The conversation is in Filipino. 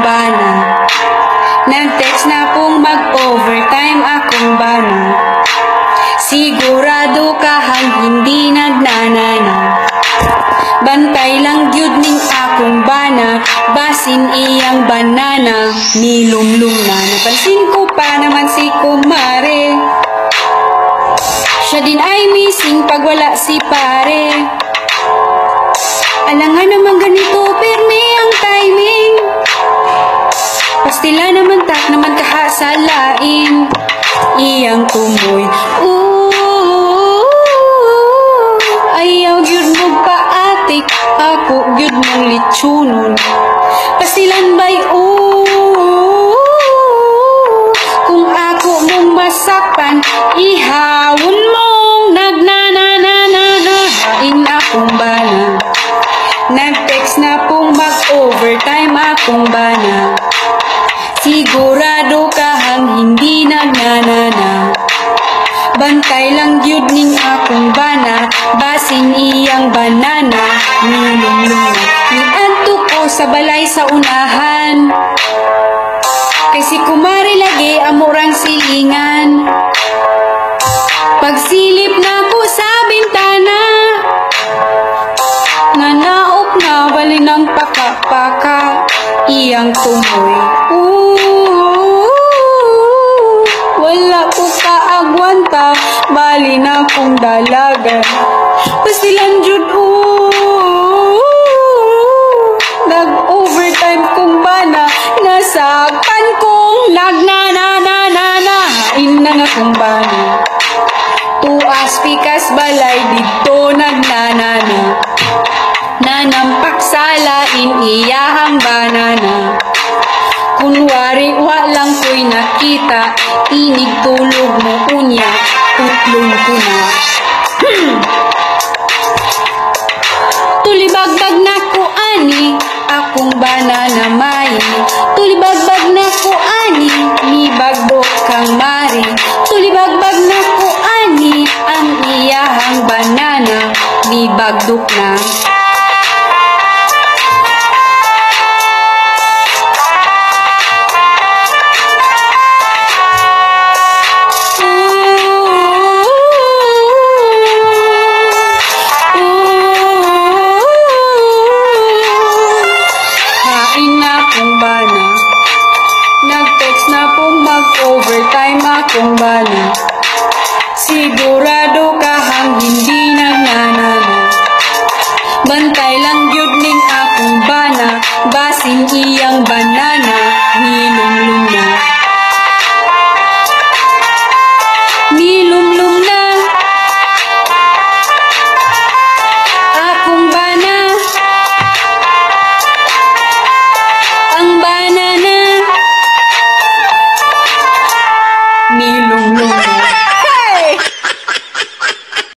bana. Nag-text na pong mag-overtime akong bana. Sigurado ka hang hindi nagnanana. Bantay lang gyud ning akong bana, basin iyang banana, nilumlum na. Napansin ko pa naman si kumare, siya din ay missing pag wala si pare. Alangan naman ganito, perme ang timing. Pastila naman tak naman kahasalain. Iyang tumoy, ayaw gyud mo paatik, ako gyud mong litsunon. Pastilan bay, kung ako mong masaktan, ihawon mong nagnananananahain akong bana. Nag-text na pong mag-overtime akong bana. Sigurado ka hang hindi nagnanana. Bantay lang gyud ning akong bana, basin iyang banana, nilumlum na. Niadto ko sa balay sa unahan, kay si kumari lagi amurang silingan. Pagsilip na ko sa bintana, nanaop na bali ng paka-paka. Iyang tumoy, wala ko kaagwanta, bali na kong dalagan. Pasilan jud, nag-overtime kong bana, nasaktan kong nagnananananahain na nga kong bana. Tuas pikas balay dito nagnanana, nanampak sa lain iyahang banana. Kunwari walang ko'y nakita, inig tulog mo unya, tutlong ko na. Tulibagbag na ko ani, akong banana may. Tulibagbag na ko ani, nibagbok kang mari. Tulibagbag na ko ani, ang iyahang banana, nibagdok na. Nag-text na pong mag-overtime akong bana. Sigurado ka hang hindi nagnanana. Bantay lang gyud ning akong bana, basin iyang banana, nilumlum na. Nilumlum na akong bana, ang banana, nilumlum na.